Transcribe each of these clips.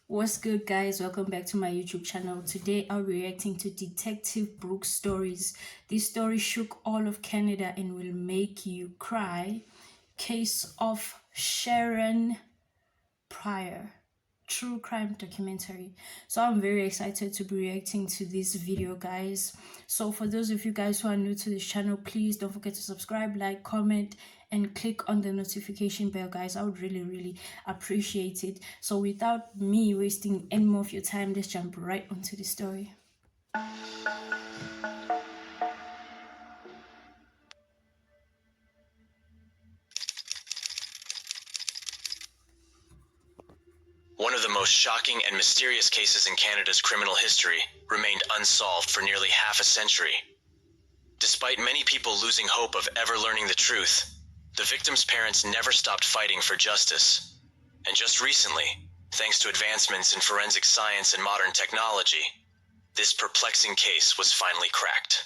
What's good, guys? Welcome back to my YouTube channel. Today, I'll be reacting to Detective Brooks' stories. This story shook all of Canada and will make you cry. Case of Sharon Pryor, true crime documentary. So I'm very excited to be reacting to this video, guys. So for those of you guys who are new to this channel, please don't forget to subscribe, like, comment, and click on the notification bell, guys. I would really appreciate it. So without me wasting any more of your time, let's jump right onto the story. One of the most shocking and mysterious cases in Canada's criminal history remained unsolved for nearly half a century. Despite many people losing hope of ever learning the truth, the victim's parents never stopped fighting for justice. And just recently, thanks to advancements in forensic science and modern technology, this perplexing case was finally cracked.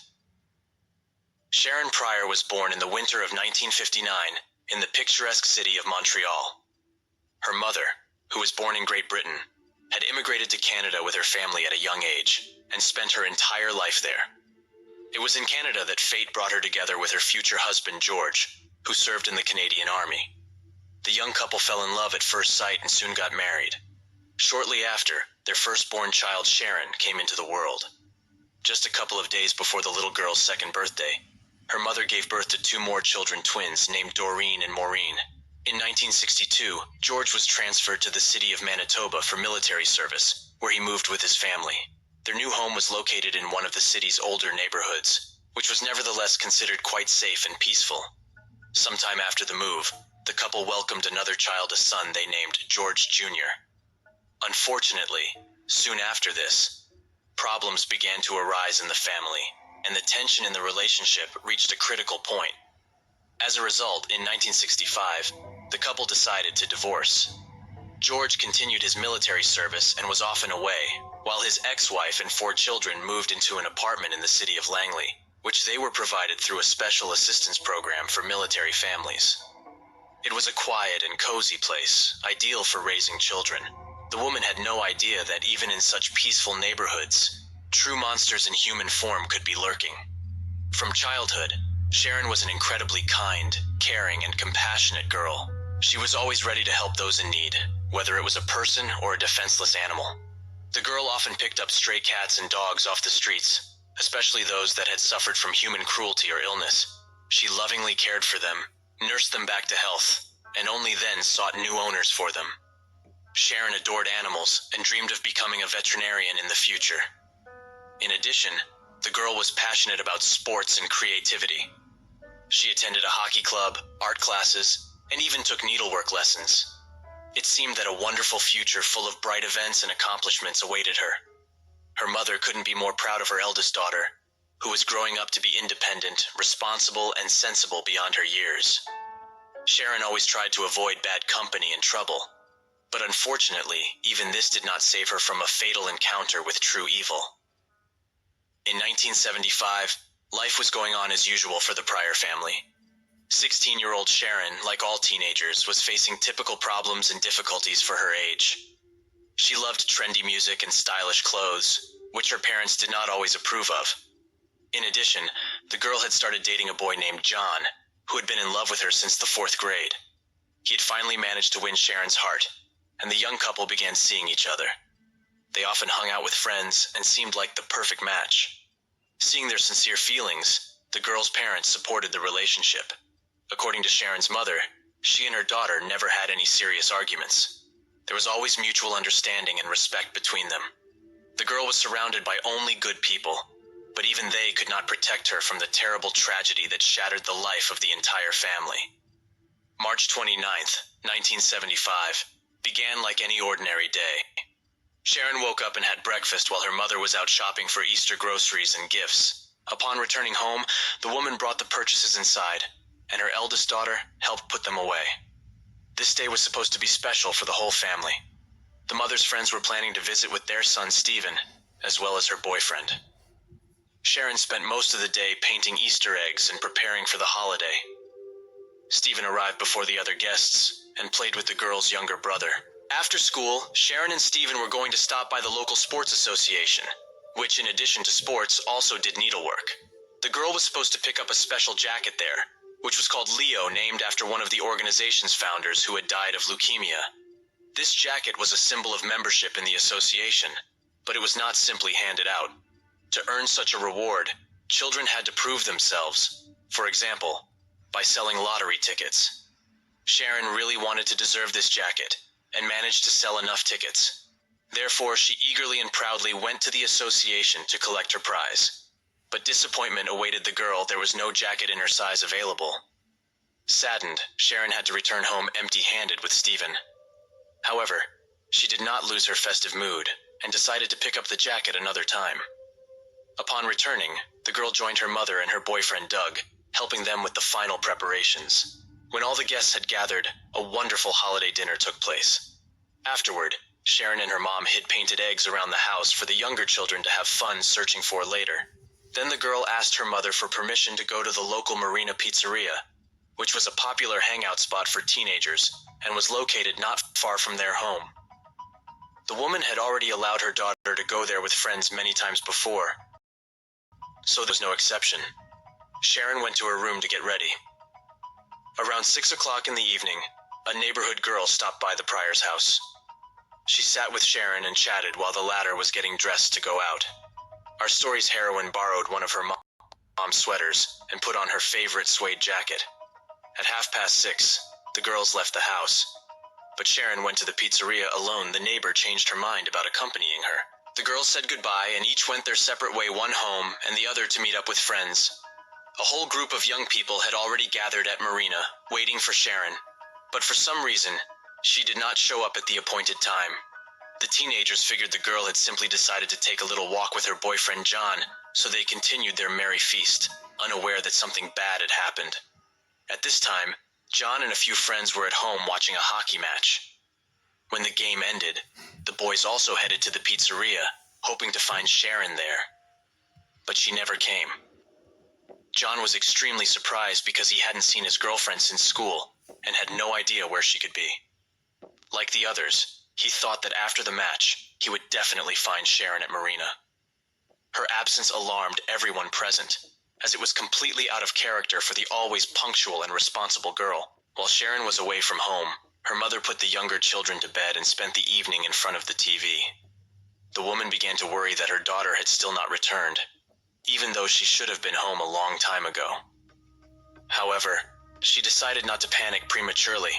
Sharron Pryor was born in the winter of 1959 in the picturesque city of Montreal. Her mother, who was born in Great Britain, had immigrated to Canada with her family at a young age and spent her entire life there. It was in Canada that fate brought her together with her future husband, George, who served in the Canadian Army. The young couple fell in love at first sight and soon got married. Shortly after, their firstborn child, Sharron, came into the world. Just a couple of days before the little girl's second birthday, her mother gave birth to two more children, twins, named Doreen and Maureen. In 1962, George was transferred to the city of Manitoba for military service, where he moved with his family. Their new home was located in one of the city's older neighborhoods, which was nevertheless considered quite safe and peaceful. Sometime after the move, the couple welcomed another child, a son they named George Jr. Unfortunately, soon after this, problems began to arise in the family, and the tension in the relationship reached a critical point. As a result, in 1965, the couple decided to divorce. George continued his military service and was often away, while his ex-wife and four children moved into an apartment in the city of Langley, which they were provided through a special assistance program for military families. It was a quiet and cozy place, ideal for raising children. The woman had no idea that even in such peaceful neighborhoods, true monsters in human form could be lurking. From childhood, Sharron was an incredibly kind, caring, and compassionate girl. She was always ready to help those in need, whether it was a person or a defenseless animal. The girl often picked up stray cats and dogs off the streets, especially those that had suffered from human cruelty or illness. She lovingly cared for them, nursed them back to health, and only then sought new owners for them. Sharron adored animals and dreamed of becoming a veterinarian in the future. In addition, the girl was passionate about sports and creativity. She attended a hockey club, art classes, and even took needlework lessons. It seemed that a wonderful future full of bright events and accomplishments awaited her. Her mother couldn't be more proud of her eldest daughter, who was growing up to be independent, responsible, and sensible beyond her years. Sharron always tried to avoid bad company and trouble, but unfortunately, even this did not save her from a fatal encounter with true evil. In 1975, life was going on as usual for the Pryor family. 16-year-old Sharron, like all teenagers, was facing typical problems and difficulties for her age. She loved trendy music and stylish clothes, which her parents did not always approve of. In addition, the girl had started dating a boy named John, who had been in love with her since the 4th grade. He had finally managed to win Sharron's heart, and the young couple began seeing each other. They often hung out with friends and seemed like the perfect match. Seeing their sincere feelings, the girl's parents supported the relationship. According to Sharron's mother, she and her daughter never had any serious arguments. There was always mutual understanding and respect between them. The girl was surrounded by only good people, but even they could not protect her from the terrible tragedy that shattered the life of the entire family. March 29th, 1975, began like any ordinary day. Sharron woke up and had breakfast while her mother was out shopping for Easter groceries and gifts. Upon returning home, the woman brought the purchases inside, and her eldest daughter helped put them away. This day was supposed to be special for the whole family. The mother's friends were planning to visit with their son Stephen, as well as her boyfriend. Sharron spent most of the day painting Easter eggs and preparing for the holiday. Stephen arrived before the other guests and played with the girl's younger brother, After school, Sharron and Steven were going to stop by the local sports association, which in addition to sports also did needlework. The girl was supposed to pick up a special jacket there, which was called Leo, named after one of the organization's founders who had died of leukemia. This jacket was a symbol of membership in the association, but it was not simply handed out. To earn such a reward, children had to prove themselves, for example, by selling lottery tickets. Sharron really wanted to deserve this jacket, and managed to sell enough tickets. Therefore, she eagerly and proudly went to the association to collect her prize. But disappointment awaited the girl. There was no jacket in her size available. Saddened, Sharron had to return home empty-handed with Steven. However, she did not lose her festive mood, and decided to pick up the jacket another time. Upon returning, the girl joined her mother and her boyfriend Doug, helping them with the final preparations. When all the guests had gathered, a wonderful holiday dinner took place. Afterward, Sharron and her mom hid painted eggs around the house for the younger children to have fun searching for later. Then the girl asked her mother for permission to go to the local Marina Pizzeria, which was a popular hangout spot for teenagers and was located not far from their home. The woman had already allowed her daughter to go there with friends many times before, so there was no exception. Sharron went to her room to get ready. Around 6 o'clock in the evening, a neighborhood girl stopped by the Pryor's house. She sat with Sharron and chatted while the latter was getting dressed to go out. Our story's heroine borrowed one of her mom's sweaters and put on her favorite suede jacket. At 6:30, the girls left the house. But Sharron went to the pizzeria alone. The neighbor changed her mind about accompanying her. The girls said goodbye and each went their separate way, one home and the other to meet up with friends. A whole group of young people had already gathered at Marina, waiting for Sharron. But for some reason, she did not show up at the appointed time. The teenagers figured the girl had simply decided to take a little walk with her boyfriend John, so they continued their merry feast, unaware that something bad had happened. At this time, John and a few friends were at home watching a hockey match. When the game ended, the boys also headed to the pizzeria, hoping to find Sharron there. But she never came. John was extremely surprised because he hadn't seen his girlfriend since school and had no idea where she could be. Like the others, he thought that after the match, he would definitely find Sharron at Marina. Her absence alarmed everyone present, as it was completely out of character for the always punctual and responsible girl. While Sharron was away from home, her mother put the younger children to bed and spent the evening in front of the TV. The woman began to worry that her daughter had still not returned, even though she should have been home a long time ago. However, she decided not to panic prematurely,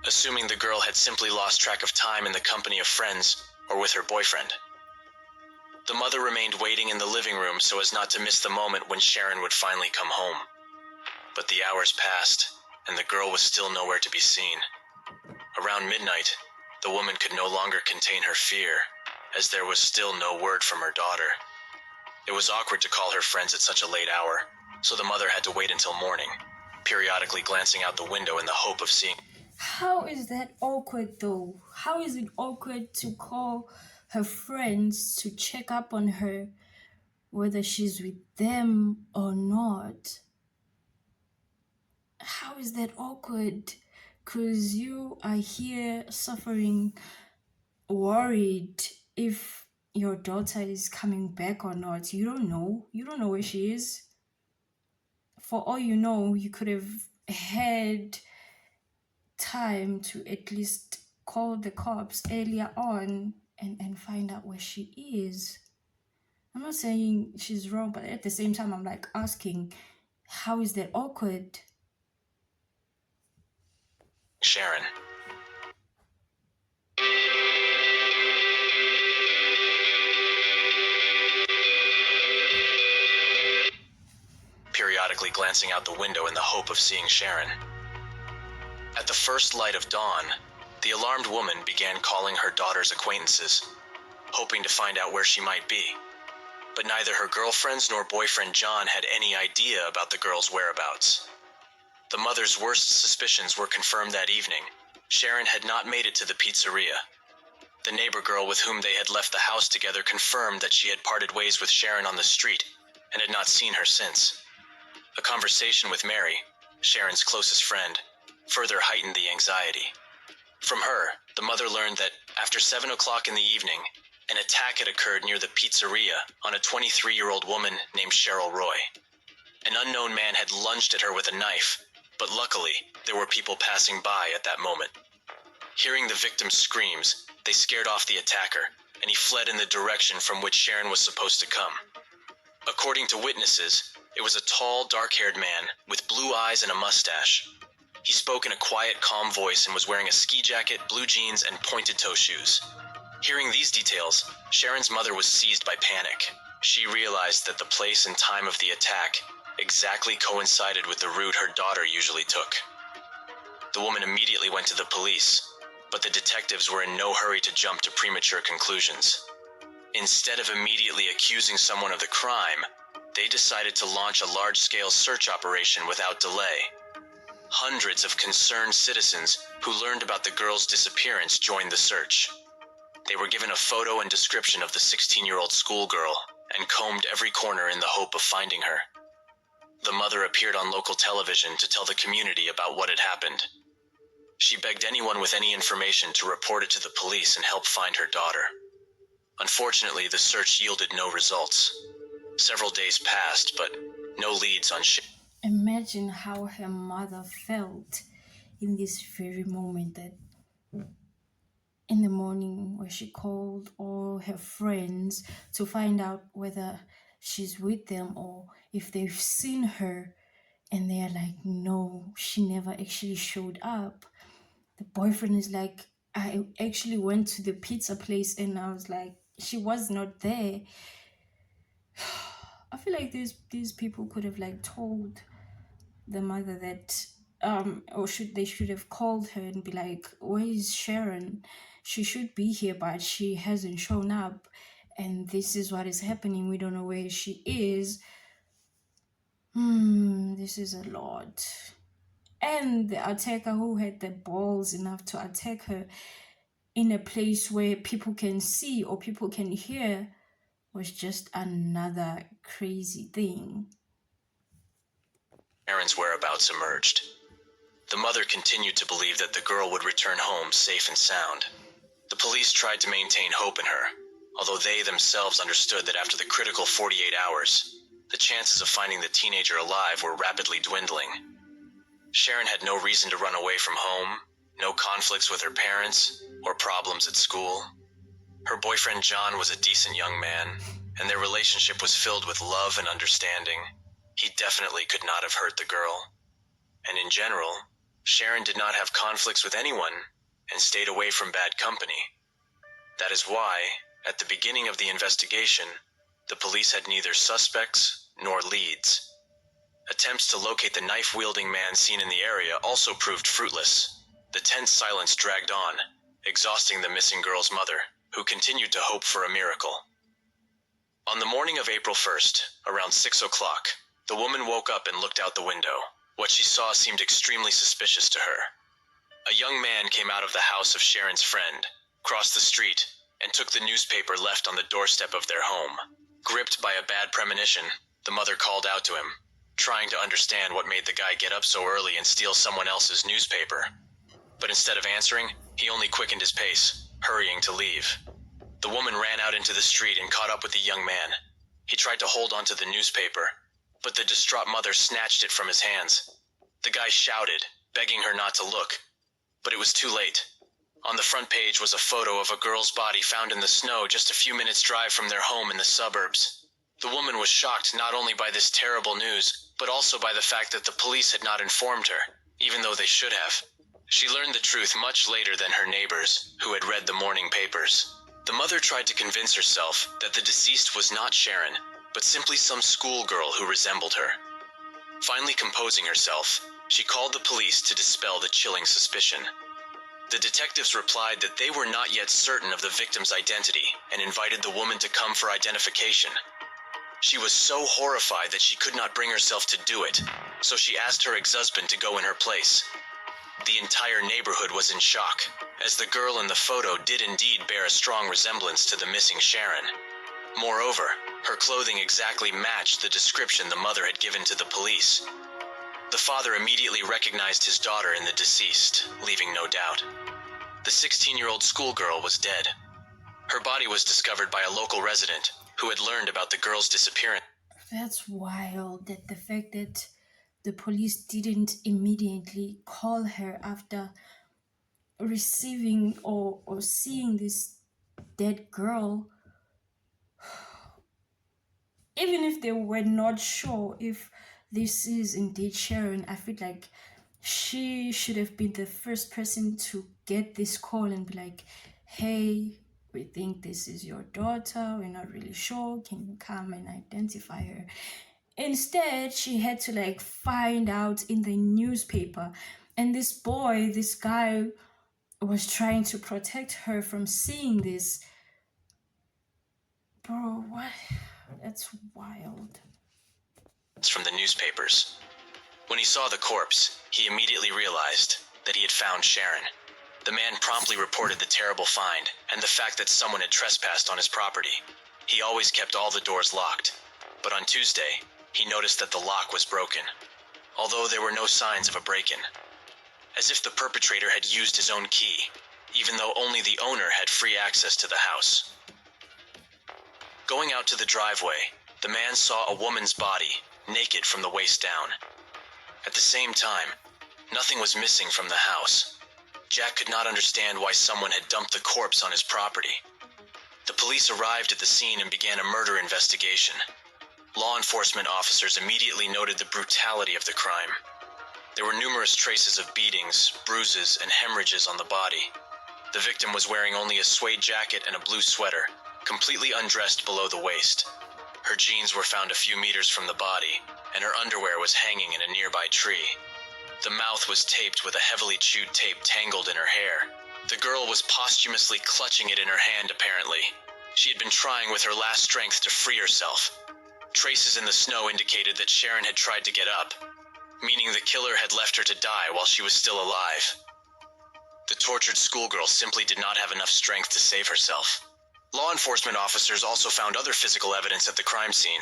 assuming the girl had simply lost track of time in the company of friends or with her boyfriend. The mother remained waiting in the living room so as not to miss the moment when Sharron would finally come home. But the hours passed, and the girl was still nowhere to be seen. Around midnight, the woman could no longer contain her fear, as there was still no word from her daughter. It was awkward to call her friends at such a late hour, so the mother had to wait until morning, periodically glancing out the window in the hope of seeing. How is that awkward though? How is it awkward to call her friends to check up on her, whether she's with them or not? How is that awkward? Because you are here suffering, worried if your daughter is coming back or not. You don't know. You don't know where she is. For all you know, you could have had time to at least call the cops earlier on and find out where she is. I'm not saying she's wrong, but at the same time, I'm like asking, how is that awkward? Sharron. Periodically glancing out the window in the hope of seeing Sharron. At the first light of dawn, the alarmed woman began calling her daughter's acquaintances, hoping to find out where she might be. But neither her girlfriends nor boyfriend John had any idea about the girl's whereabouts. The mother's worst suspicions were confirmed that evening. Sharron had not made it to the pizzeria. The neighbor girl with whom they had left the house together confirmed that she had parted ways with Sharron on the street and had not seen her since. A conversation with Mary, Sharron's closest friend, further heightened the anxiety. From her, the mother learned that after 7 o'clock in the evening, an attack had occurred near the pizzeria on a 23-year-old woman named Cheryl Roy. An unknown man had lunged at her with a knife, but luckily, there were people passing by at that moment. Hearing the victim's screams, they scared off the attacker, and he fled in the direction from which Sharron was supposed to come. According to witnesses, it was a tall, dark-haired man with blue eyes and a mustache. He spoke in a quiet, calm voice and was wearing a ski jacket, blue jeans, and pointed-toe shoes. Hearing these details, Sharon's mother was seized by panic. She realized that the place and time of the attack exactly coincided with the route her daughter usually took. The woman immediately went to the police, but the detectives were in no hurry to jump to premature conclusions. Instead of immediately accusing someone of the crime, they decided to launch a large-scale search operation without delay. Hundreds of concerned citizens who learned about the girl's disappearance joined the search. They were given a photo and description of the 16-year-old schoolgirl and combed every corner in the hope of finding her. The mother appeared on local television to tell the community about what had happened. She begged anyone with any information to report it to the police and help find her daughter. Unfortunately, the search yielded no results. Several days passed, but no leads on Imagine how her mother felt in this very moment, that in the morning where she called all her friends to find out whether she's with them or if they've seen her, and they're like, no, she never actually showed up. The boyfriend is like, I actually went to the pizza place and I was like, she was not there. I feel like these people could have like told the mother that or they should have called her and be like, where is Sharron? She should be here, but she hasn't shown up, and this is what is happening. We don't know where she is. This is a lot. And the attacker who had the balls enough to attack her in a place where people can see or people can hear was just another crazy thing. Sharon's whereabouts emerged. The mother continued to believe that the girl would return home safe and sound. The police tried to maintain hope in her, although they themselves understood that after the critical 48 hours, the chances of finding the teenager alive were rapidly dwindling. Sharron had no reason to run away from home, no conflicts with her parents, or problems at school. Her boyfriend John was a decent young man, and their relationship was filled with love and understanding. He definitely could not have hurt the girl. And in general, Sharron did not have conflicts with anyone and stayed away from bad company. That is why, at the beginning of the investigation, the police had neither suspects nor leads. Attempts to locate the knife-wielding man seen in the area also proved fruitless. The tense silence dragged on, exhausting the missing girl's mother, who continued to hope for a miracle. On the morning of April 1st, around 6 o'clock, the woman woke up and looked out the window. What she saw seemed extremely suspicious to her. A young man came out of the house of Sharon's friend, crossed the street, and took the newspaper left on the doorstep of their home. Gripped by a bad premonition, the mother called out to him, trying to understand what made the guy get up so early and steal someone else's newspaper. But instead of answering, he only quickened his pace, hurrying to leave. The woman ran out into the street and caught up with the young man. He tried to hold onto the newspaper, but the distraught mother snatched it from his hands. The guy shouted, begging her not to look, but it was too late. On the front page was a photo of a girl's body found in the snow just a few minutes' drive from their home in the suburbs. The woman was shocked not only by this terrible news, but also by the fact that the police had not informed her, even though they should have. She learned the truth much later than her neighbors, who had read the morning papers. The mother tried to convince herself that the deceased was not Sharron, but simply some schoolgirl who resembled her. Finally composing herself, she called the police to dispel the chilling suspicion. The detectives replied that they were not yet certain of the victim's identity and invited the woman to come for identification. She was so horrified that she could not bring herself to do it, so she asked her ex-husband to go in her place. The entire neighborhood was in shock, as the girl in the photo did indeed bear a strong resemblance to the missing Sharron. Moreover, her clothing exactly matched the description the mother had given to the police. The father immediately recognized his daughter in the deceased, leaving no doubt. The 16-year-old schoolgirl was dead. Her body was discovered by a local resident who had learned about the girl's disappearance. That's wild, that the fact that the police didn't immediately call her after receiving or seeing this dead girl, even if they were not sure if this is indeed Sharron. I feel like she should have been the first person to get this call and be like, hey, we think this is your daughter, we're not really sure, can you come and identify her? Instead, she had to like find out in the newspaper. And this guy was trying to protect her from seeing this. Bro, what? That's wild. From the newspapers. When he saw the corpse, he immediately realized that he had found Sharron. The man promptly reported the terrible find and the fact that someone had trespassed on his property. He always kept all the doors locked, but on Tuesday, he noticed that the lock was broken, although there were no signs of a break-in. As if the perpetrator had used his own key, even though only the owner had free access to the house. Going out to the driveway, the man saw a woman's body, naked from the waist down. At the same time, nothing was missing from the house. Jack could not understand why someone had dumped the corpse on his property. The police arrived at the scene and began a murder investigation. Law enforcement officers immediately noted the brutality of the crime. There were numerous traces of beatings, bruises, and hemorrhages on the body. The victim was wearing only a suede jacket and a blue sweater, completely undressed below the waist. Her jeans were found a few meters from the body, and her underwear was hanging in a nearby tree. The mouth was taped with a heavily chewed tape tangled in her hair. The girl was posthumously clutching it in her hand, apparently. She had been trying with her last strength to free herself. Traces in the snow indicated that Sharron had tried to get up, meaning the killer had left her to die while she was still alive. The tortured schoolgirl simply did not have enough strength to save herself. Law enforcement officers also found other physical evidence at the crime scene,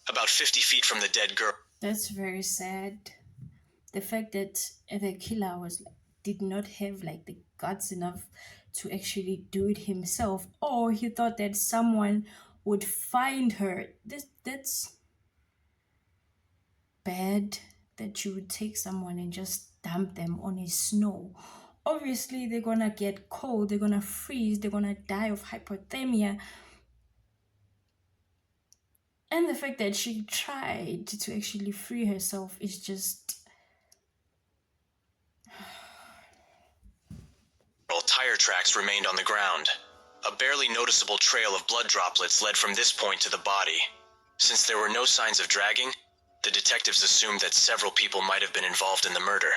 about 50 feet from the dead girl. That's very sad. The fact that the killer did not have like the guts enough to actually do it himself, or he thought that someone would find her. That's bad, that you would take someone and just dump them on a snow. Obviously, they're gonna get cold, they're gonna freeze, they're gonna die of hypothermia. And the fact that she tried to actually free herself is just... Tire tracks remained on the ground. A barely noticeable trail of blood droplets led from this point to the body. Since there were no signs of dragging, the detectives assumed that several people might have been involved in the murder.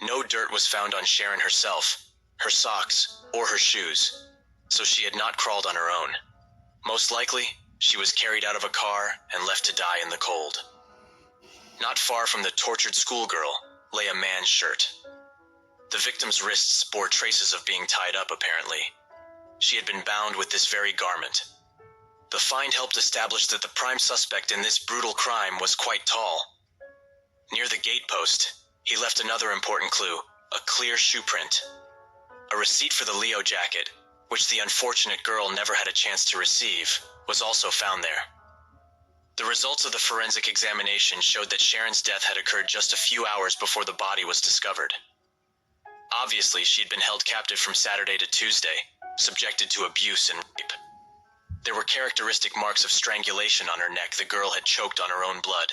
No dirt was found on Sharron herself, her socks, or her shoes, so she had not crawled on her own. Most likely, she was carried out of a car and left to die in the cold. Not far from the tortured schoolgirl lay a man's shirt. The victim's wrists bore traces of being tied up, apparently. She had been bound with this very garment. The find helped establish that the prime suspect in this brutal crime was quite tall. Near the gatepost, he left another important clue, a clear shoe print. A receipt for the Leo jacket, which the unfortunate girl never had a chance to receive, was also found there. The results of the forensic examination showed that Sharron's death had occurred just a few hours before the body was discovered. Obviously, she'd been held captive from Saturday to Tuesday, subjected to abuse and rape. There were characteristic marks of strangulation on her neck. The girl had choked on her own blood.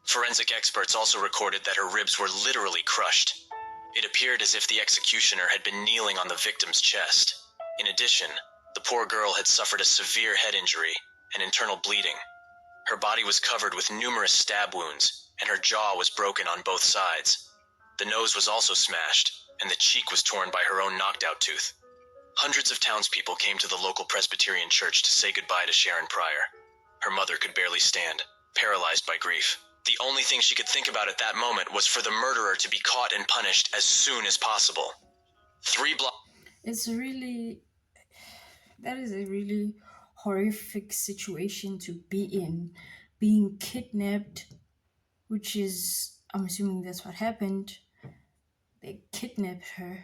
Forensic experts also recorded that her ribs were literally crushed. It appeared as if the executioner had been kneeling on the victim's chest. In addition, the poor girl had suffered a severe head injury and internal bleeding. Her body was covered with numerous stab wounds, and her jaw was broken on both sides. The nose was also smashed, and the cheek was torn by her own knocked-out tooth. Hundreds of townspeople came to the local Presbyterian church to say goodbye to Sharron Pryor. Her mother could barely stand, paralyzed by grief. The only thing she could think about at that moment was for the murderer to be caught and punished as soon as possible. That is a really horrific situation to be in. Being kidnapped, which is, I'm assuming that's what happened. They kidnapped her.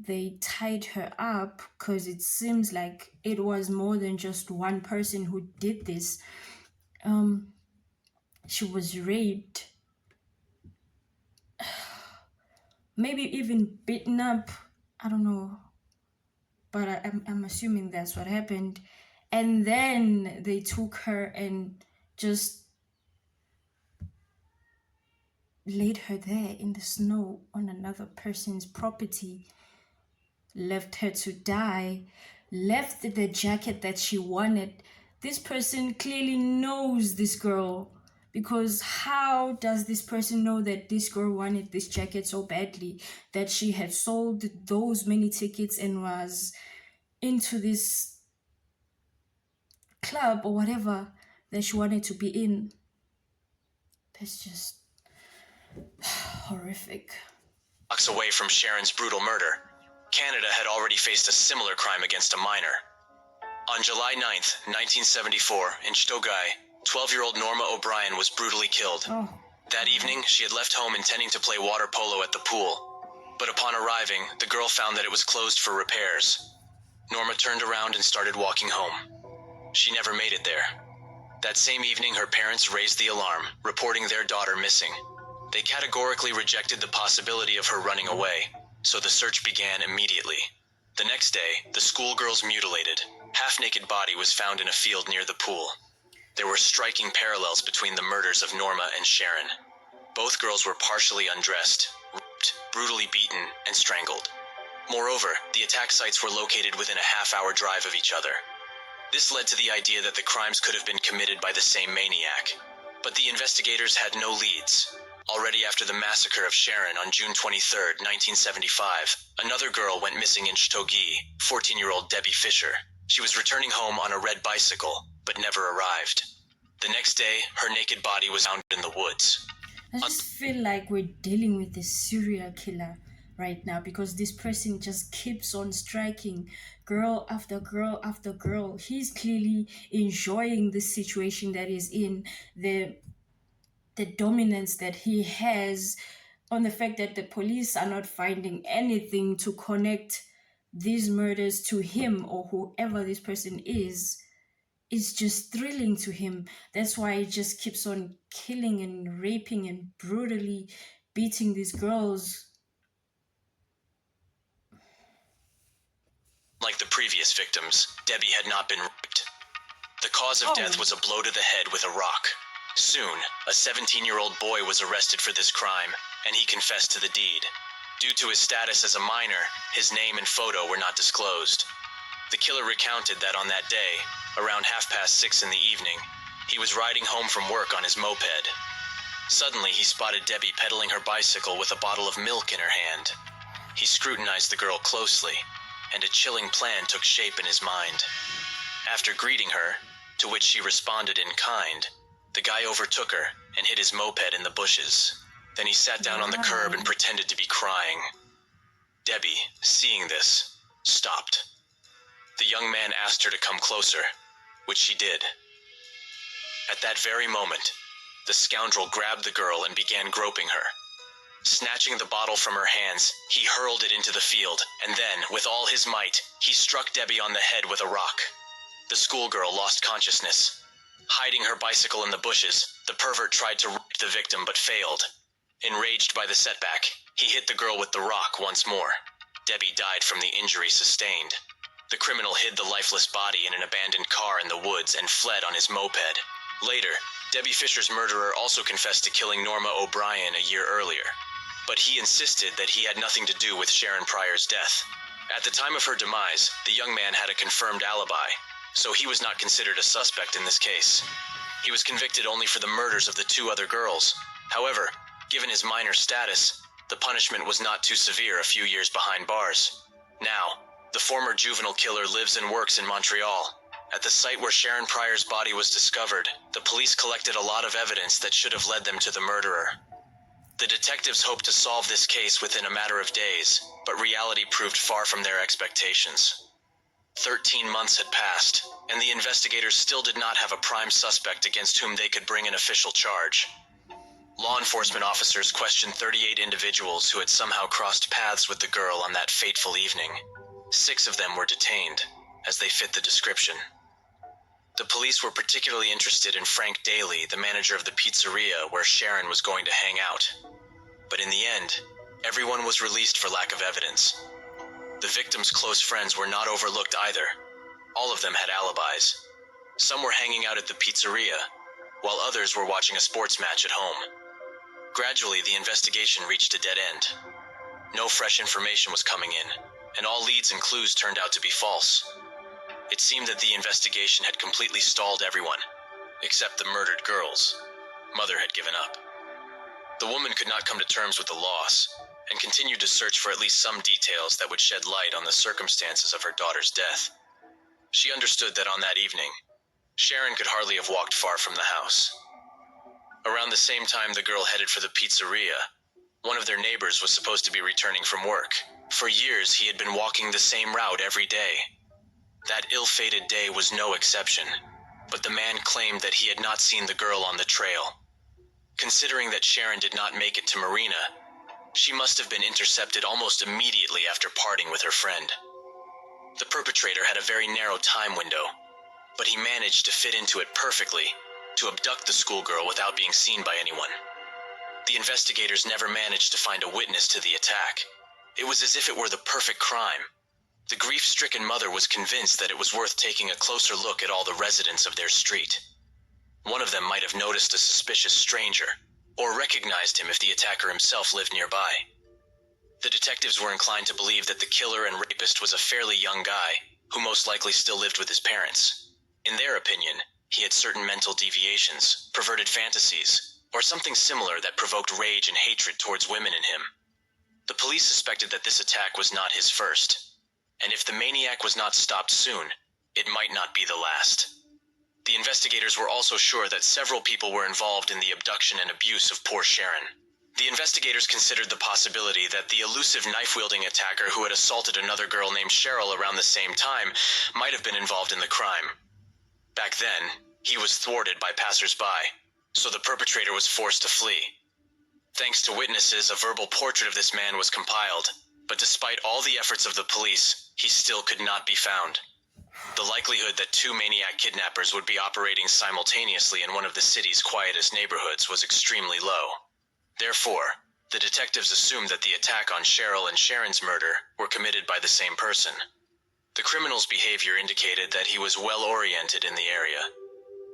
they tied her up because it seems like it was more than just one person who did this. She was raped, maybe even beaten up. I don't know, but I'm assuming that's what happened. And then they took her and just laid her there in the snow on another person's property, left her to die, left the jacket that she wanted. This person clearly knows this girl, because how does this person know that this girl wanted this jacket so badly that she had sold those many tickets and was into this club or whatever that she wanted to be in? That's just horrific. Blocks away from Sharron's brutal murder, Canada had already faced a similar crime against a minor. On July 9th, 1974, in Stogai, 12-year-old Norma O'Brien was brutally killed. Oh, That evening, she had left home intending to play water polo at the pool. But upon arriving, the girl found that it was closed for repairs. Norma turned around and started walking home. She never made it there. That same evening, her parents raised the alarm, reporting their daughter missing. They categorically rejected the possibility of her running away, so the search began immediately. The next day, the schoolgirl's mutilated, half-naked body was found in a field near the pool. There were striking parallels between the murders of Norma and Sharron. Both girls were partially undressed, raped, brutally beaten, and strangled. Moreover, the attack sites were located within a half-hour drive of each other. This led to the idea that the crimes could have been committed by the same maniac. But the investigators had no leads. Already after the massacre of Sharron on June 23, 1975, another girl went missing in Stogi, 14-year-old Debbie Fisher. She was returning home on a red bicycle, but never arrived. The next day, her naked body was found in the woods. I just feel like we're dealing with a serial killer right now, because this person just keeps on striking girl after girl after girl. He's clearly enjoying the situation that he's in, the dominance that he has, on the fact that the police are not finding anything to connect these murders to him or whoever this person is just thrilling to him. That's why he just keeps on killing and raping and brutally beating these girls. Like the previous victims, Debbie had not been raped. The cause of death was a blow to the head with a rock. Soon, a 17-year-old boy was arrested for this crime, and he confessed to the deed. Due to his status as a minor, his name and photo were not disclosed. The killer recounted that on that day, around 6:30 in the evening, he was riding home from work on his moped. Suddenly, he spotted Debbie pedaling her bicycle with a bottle of milk in her hand. He scrutinized the girl closely, and a chilling plan took shape in his mind. After greeting her, to which she responded in kind, the guy overtook her and hid his moped in the bushes. Then he sat down on the curb and pretended to be crying. Debbie, seeing this, stopped. The young man asked her to come closer, which she did. At that very moment, the scoundrel grabbed the girl and began groping her. Snatching the bottle from her hands, he hurled it into the field, and then, with all his might, he struck Debbie on the head with a rock. The schoolgirl lost consciousness. Hiding her bicycle in the bushes, the pervert tried to rape the victim but failed. Enraged by the setback, he hit the girl with the rock once more. Debbie died from the injury sustained. The criminal hid the lifeless body in an abandoned car in the woods and fled on his moped. Later, Debbie Fisher's murderer also confessed to killing Norma O'Brien a year earlier, but he insisted that he had nothing to do with Sharron Pryor's death. At the time of her demise, the young man had a confirmed alibi, so he was not considered a suspect in this case. He was convicted only for the murders of the two other girls. However, given his minor status, the punishment was not too severe a few years behind bars. Now, the former juvenile killer lives and works in Montreal. At the site where Sharron Pryor's body was discovered, the police collected a lot of evidence that should have led them to the murderer. The detectives hoped to solve this case within a matter of days, but reality proved far from their expectations. 13 months had passed, and the investigators still did not have a prime suspect against whom they could bring an official charge. Law enforcement officers questioned 38 individuals who had somehow crossed paths with the girl on that fateful evening. 6 of them were detained, as they fit the description. The police were particularly interested in Frank Daly, the manager of the pizzeria where Sharron was going to hang out. But in the end, everyone was released for lack of evidence. The victims' close friends were not overlooked either. All of them had alibis. Some were hanging out at the pizzeria, while others were watching a sports match at home. Gradually, the investigation reached a dead end. No fresh information was coming in, and all leads and clues turned out to be false. It seemed that the investigation had completely stalled everyone, except the murdered girls. Mother had given up. The woman could not come to terms with the loss, and continued to search for at least some details that would shed light on the circumstances of her daughter's death. She understood that on that evening, Sharron could hardly have walked far from the house. Around the same time the girl headed for the pizzeria, one of their neighbors was supposed to be returning from work. For years, he had been walking the same route every day. That ill-fated day was no exception, but the man claimed that he had not seen the girl on the trail. Considering that Sharron did not make it to Marina, she must have been intercepted almost immediately after parting with her friend. The perpetrator had a very narrow time window, but he managed to fit into it perfectly, to abduct the schoolgirl without being seen by anyone. The investigators never managed to find a witness to the attack. It was as if it were the perfect crime. The grief-stricken mother was convinced that it was worth taking a closer look at all the residents of their street. One of them might have noticed a suspicious stranger, or recognized him if the attacker himself lived nearby. The detectives were inclined to believe that the killer and rapist was a fairly young guy, who most likely still lived with his parents. In their opinion, he had certain mental deviations, perverted fantasies, or something similar that provoked rage and hatred towards women in him. The police suspected that this attack was not his first, and if the maniac was not stopped soon, it might not be the last. The investigators were also sure that several people were involved in the abduction and abuse of poor Sharron. The investigators considered the possibility that the elusive knife-wielding attacker who had assaulted another girl named Cheryl around the same time might have been involved in the crime. Back then, he was thwarted by passers-by, so the perpetrator was forced to flee. Thanks to witnesses, a verbal portrait of this man was compiled, but despite all the efforts of the police, he still could not be found. The likelihood that 2 maniac kidnappers would be operating simultaneously in one of the city's quietest neighborhoods was extremely low. Therefore, the detectives assumed that the attack on Cheryl and Sharron's murder were committed by the same person. The criminal's behavior indicated that he was well-oriented in the area.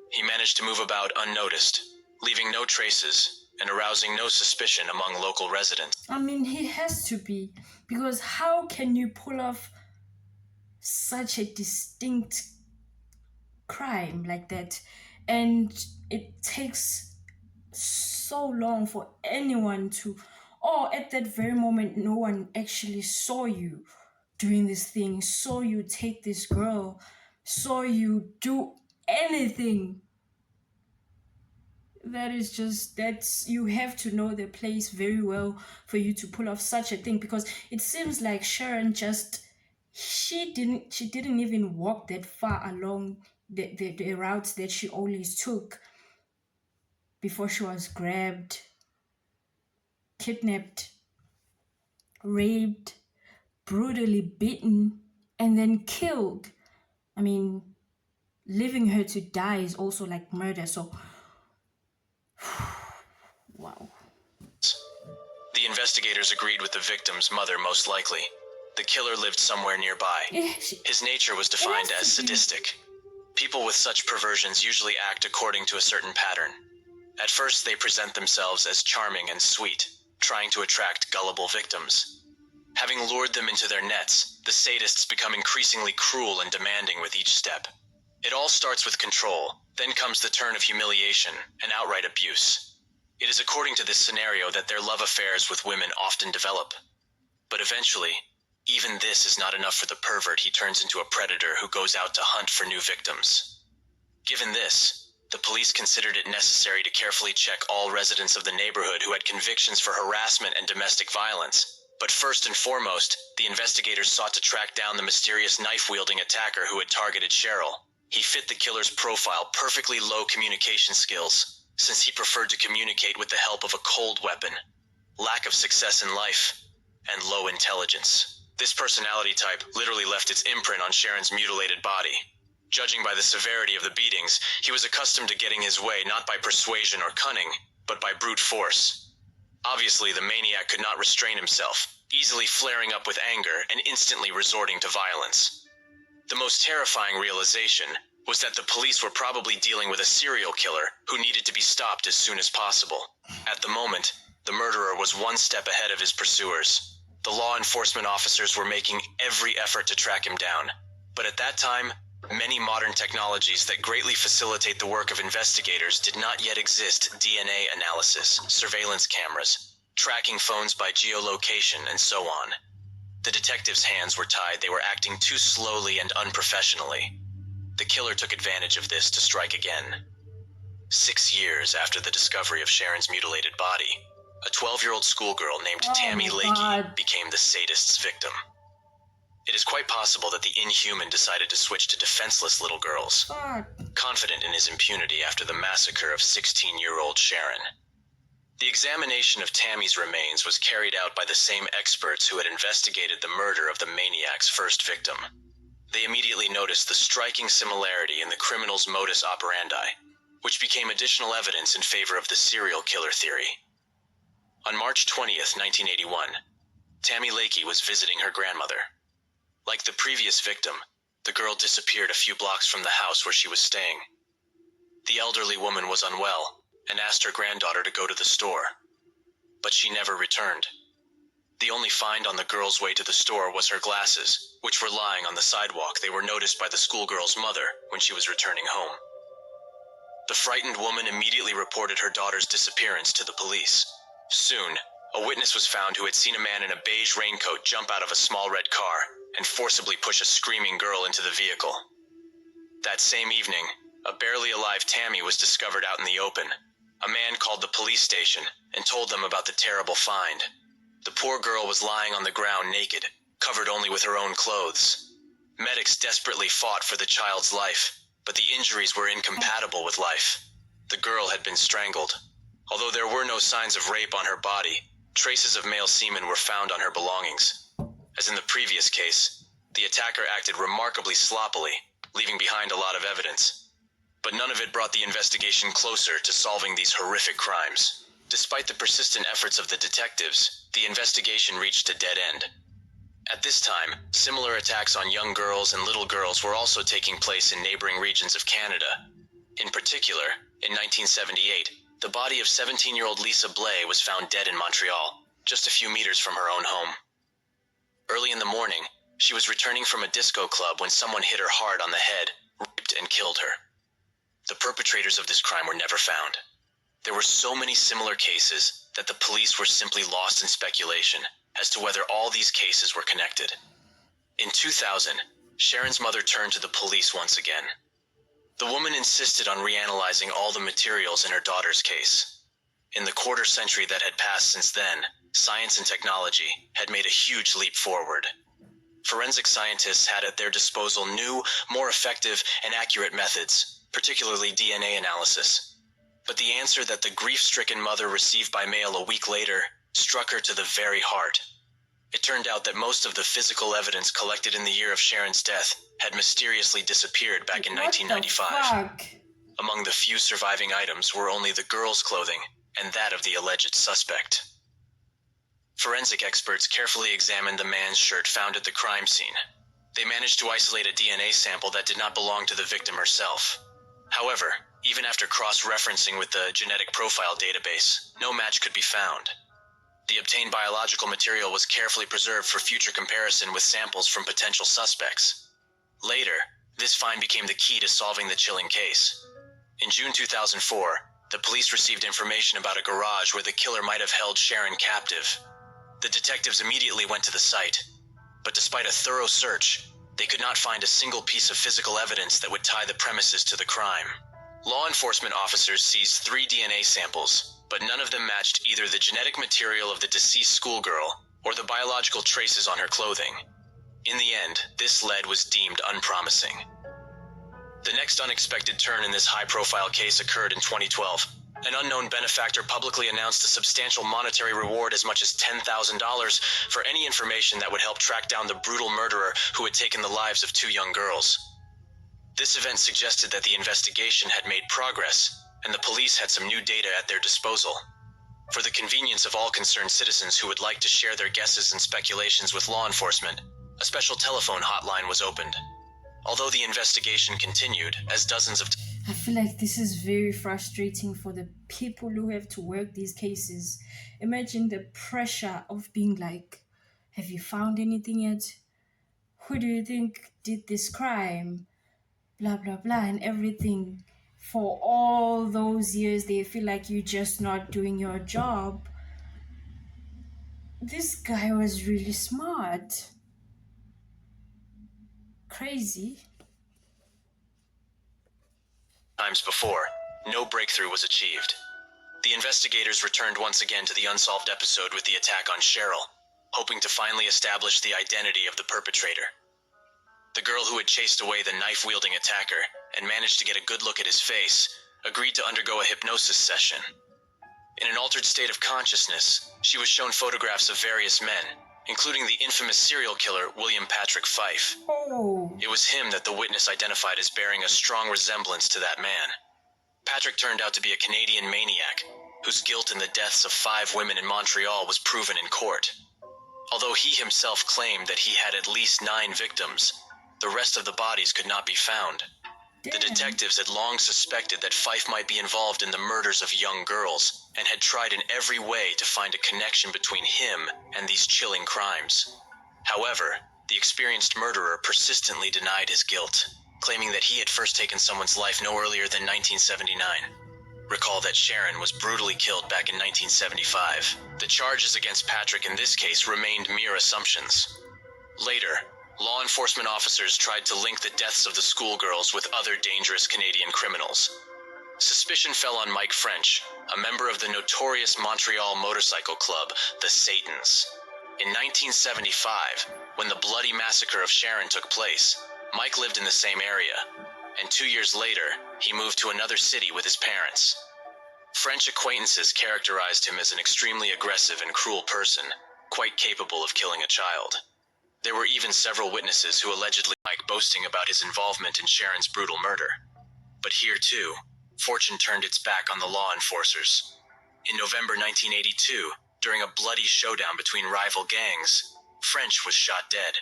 He managed to move about unnoticed, leaving no traces and arousing no suspicion among local residents. I mean, he has to be, because how can you pull off such a distinct crime like that? And it takes so long for anyone to, or at that very moment, no one actually saw you doing this thing, saw you take this girl, saw you do anything. That's, you have to know the place very well for you to pull off such a thing, because it seems like Sharron she didn't even walk that far along the routes that she always took before she was grabbed, kidnapped, raped, brutally beaten, and then killed. I mean, leaving her to die is also like murder, so wow. The investigators agreed with the victim's mother most likely. The killer lived somewhere nearby. His nature was defined as sadistic. People with such perversions usually act according to a certain pattern. At first, they present themselves as charming and sweet, trying to attract gullible victims. Having lured them into their nets, the sadists become increasingly cruel and demanding with each step. It all starts with control, then comes the turn of humiliation and outright abuse. It is according to this scenario that their love affairs with women often develop. But eventually, even this is not enough for the pervert. He turns into a predator who goes out to hunt for new victims. Given this, the police considered it necessary to carefully check all residents of the neighborhood who had convictions for harassment and domestic violence. But first and foremost, the investigators sought to track down the mysterious knife-wielding attacker who had targeted Cheryl. He fit the killer's profile: perfectly low communication skills, since he preferred to communicate with the help of a cold weapon, lack of success in life, and low intelligence. This personality type literally left its imprint on Sharron's mutilated body. Judging by the severity of the beatings, he was accustomed to getting his way not by persuasion or cunning, but by brute force. Obviously, the maniac could not restrain himself, easily flaring up with anger and instantly resorting to violence. The most terrifying realization was that the police were probably dealing with a serial killer who needed to be stopped as soon as possible. At the moment, the murderer was one step ahead of his pursuers. The law enforcement officers were making every effort to track him down. But at that time, many modern technologies that greatly facilitate the work of investigators did not yet exist: DNA analysis, surveillance cameras, tracking phones by geolocation, and so on. The detectives' hands were tied. They were acting too slowly and unprofessionally. The killer took advantage of this to strike again. 6 years after the discovery of Sharron's mutilated body, a 12-year-old schoolgirl named Tammy Lakey became the sadist's victim. It is quite possible that the inhuman decided to switch to defenseless little girls, confident in his impunity after the massacre of 16-year-old Sharron. The examination of Tammy's remains was carried out by the same experts who had investigated the murder of the maniac's first victim. They immediately noticed the striking similarity in the criminal's modus operandi, which became additional evidence in favor of the serial killer theory. On March 20th, 1981, Tammy Lakey was visiting her grandmother. Like the previous victim, the girl disappeared a few blocks from the house where she was staying. The elderly woman was unwell and asked her granddaughter to go to the store, but she never returned. The only find on the girl's way to the store was her glasses, which were lying on the sidewalk. They were noticed by the schoolgirl's mother when she was returning home. The frightened woman immediately reported her daughter's disappearance to the police. Soon, a witness was found who had seen a man in a beige raincoat jump out of a small red car and forcibly push a screaming girl into the vehicle. That same evening, a barely alive Tammy was discovered out in the open. A man called the police station and told them about the terrible find. The poor girl was lying on the ground naked, covered only with her own clothes. Medics desperately fought for the child's life, but the injuries were incompatible with life. The girl had been strangled. Although there were no signs of rape on her body, traces of male semen were found on her belongings. As in the previous case, the attacker acted remarkably sloppily, leaving behind a lot of evidence. But none of it brought the investigation closer to solving these horrific crimes. Despite the persistent efforts of the detectives, the investigation reached a dead end. At this time, similar attacks on young girls and little girls were also taking place in neighboring regions of Canada. In particular, in 1978, the body of 17-year-old Lisa Blais was found dead in Montreal, just a few meters from her own home. Early in the morning, she was returning from a disco club when someone hit her hard on the head, raped, and killed her. The perpetrators of this crime were never found. There were so many similar cases that the police were simply lost in speculation as to whether all these cases were connected. In 2000, Sharron's mother turned to the police once again. The woman insisted on reanalyzing all the materials in her daughter's case. In the quarter century that had passed since then, science and technology had made a huge leap forward. Forensic scientists had at their disposal new, more effective, and accurate methods, particularly DNA analysis. But the answer that the grief-stricken mother received by mail a week later struck her to the very heart. It turned out that most of the physical evidence collected in the year of Sharron's death had mysteriously disappeared back in 1995. Among the few surviving items were only the girl's clothing and that of the alleged suspect. Forensic experts carefully examined the man's shirt found at the crime scene. They managed to isolate a DNA sample that did not belong to the victim herself. However, even after cross-referencing with the genetic profile database, no match could be found. The obtained biological material was carefully preserved for future comparison with samples from potential suspects. Later, this find became the key to solving the chilling case. In June 2004, the police received information about a garage where the killer might have held Sharron captive. The detectives immediately went to the site, but despite a thorough search, they could not find a single piece of physical evidence that would tie the premises to the crime. Law enforcement officers seized 3 DNA samples, but none of them matched either the genetic material of the deceased schoolgirl or the biological traces on her clothing. In the end, this lead was deemed unpromising. The next unexpected turn in this high-profile case occurred in 2012. An unknown benefactor publicly announced a substantial monetary reward as much as $10,000 for any information that would help track down the brutal murderer who had taken the lives of 2 young girls. This event suggested that the investigation had made progress, and the police had some new data at their disposal. For the convenience of all concerned citizens who would like to share their guesses and speculations with law enforcement, a special telephone hotline was opened. Although the investigation continued, as dozens of... I feel like this is very frustrating for the people who have to work these cases. Imagine the pressure of being like, have you found anything yet? Who do you think did this crime? Blah, blah, blah, and everything. For all those years, they feel like you're just not doing your job. This guy was really smart. Crazy. Times before, no breakthrough was achieved. The investigators returned once again to the unsolved episode with the attack on Cheryl, hoping to finally establish the identity of the perpetrator. The girl who had chased away the knife-wielding attacker and managed to get a good look at his face agreed to undergo a hypnosis session. In an altered state of consciousness, she was shown photographs of various men, including the infamous serial killer William Patrick Fife. Oh. It was him that the witness identified as bearing a strong resemblance to that man. Patrick turned out to be a Canadian maniac, whose guilt in the deaths of 5 women in Montreal was proven in court. Although he himself claimed that he had at least 9 victims, the rest of the bodies could not be found. Damn. The detectives had long suspected that Fife might be involved in the murders of young girls, and had tried in every way to find a connection between him and these chilling crimes. However, the experienced murderer persistently denied his guilt, claiming that he had first taken someone's life no earlier than 1979. Recall that Sharron was brutally killed back in 1975. The charges against Patrick in this case remained mere assumptions. Later, law enforcement officers tried to link the deaths of the schoolgirls with other dangerous Canadian criminals. Suspicion fell on Mike French, a member of the notorious Montreal motorcycle club, the Satans. In 1975, when the bloody massacre of Sharron took place, Mike lived in the same area, and 2 years later, he moved to another city with his parents. French acquaintances characterized him as an extremely aggressive and cruel person, quite capable of killing a child. There were even several witnesses who allegedly Mike boasting about his involvement in Sharon's brutal murder. But here too, fortune turned its back on the law enforcers. In November 1982, during a bloody showdown between rival gangs, French was shot dead.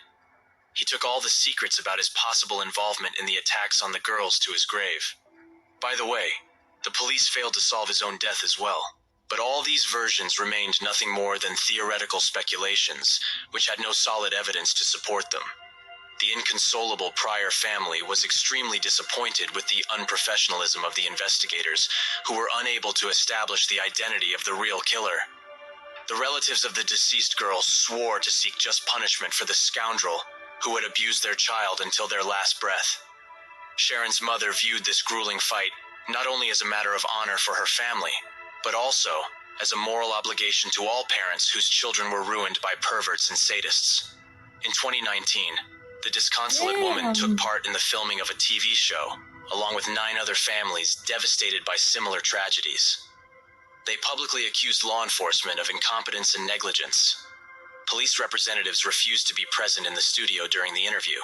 He took all the secrets about his possible involvement in the attacks on the girls to his grave. By the way, the police failed to solve his own death as well. But all these versions remained nothing more than theoretical speculations, which had no solid evidence to support them. The inconsolable Pryor family was extremely disappointed with the unprofessionalism of the investigators, who were unable to establish the identity of the real killer. The relatives of the deceased girl swore to seek just punishment for the scoundrel who had abused their child until their last breath. Sharon's mother viewed this grueling fight not only as a matter of honor for her family, but also as a moral obligation to all parents whose children were ruined by perverts and sadists. In 2019, the disconsolate woman took part in the filming of a TV show, along with 9 other families devastated by similar tragedies. They publicly accused law enforcement of incompetence and negligence. Police representatives refused to be present in the studio during the interview.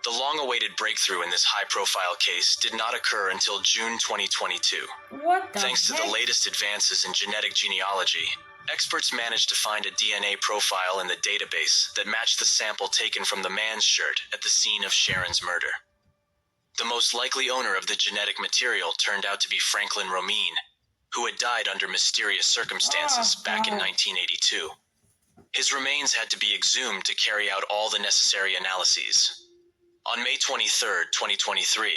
The long-awaited breakthrough in this high-profile case did not occur until June 2022. What the Thanks to heck? the latest advances in genetic genealogy, experts managed to find a DNA profile in the database that matched the sample taken from the man's shirt at the scene of Sharon's murder. The most likely owner of the genetic material turned out to be Franklin Romine, who had died under mysterious circumstances back in 1982. His remains had to be exhumed to carry out all the necessary analyses. On May 23, 2023,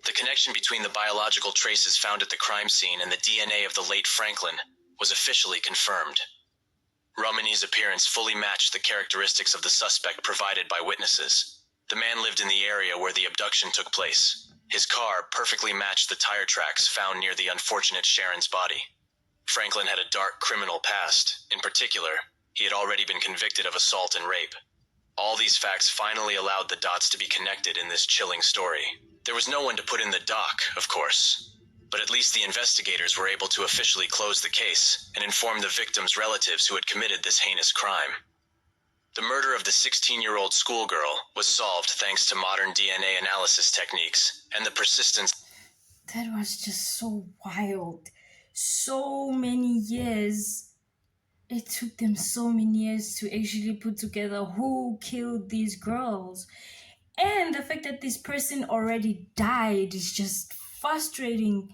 the connection between the biological traces found at the crime scene and the DNA of the late Franklin was officially confirmed. Romani's appearance fully matched the characteristics of the suspect provided by witnesses. The man lived in the area where the abduction took place. His car perfectly matched the tire tracks found near the unfortunate Sharon's body. Franklin had a dark criminal past. In particular, he had already been convicted of assault and rape. All these facts finally allowed the dots to be connected in this chilling story. There was no one to put in the dock, of course, but at least the investigators were able to officially close the case and inform the victims' relatives who had committed this heinous crime. The murder of the 16-year-old schoolgirl was solved thanks to modern DNA analysis techniques and the persistence. That was just so wild. So many years. It took them so many years to actually put together who killed these girls. And the fact that this person already died is just frustrating.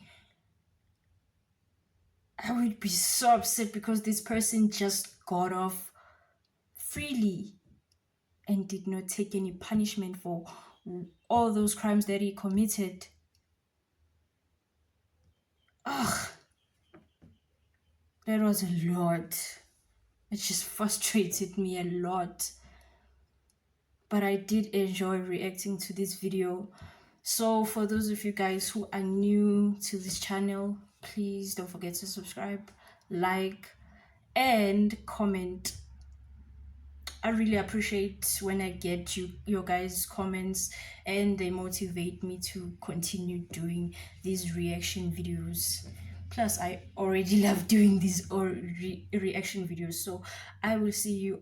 I would be so upset because this person just got off freely and did not take any punishment for all those crimes that he committed. Ugh, that was a lot. It just frustrated me a lot. But I did enjoy reacting to this video. So for those of you guys who are new to this channel, please don't forget to subscribe, like, and comment. I really appreciate when I get your guys' comments, and they motivate me to continue doing these reaction videos. Plus, I already love doing these reaction videos. So I will see you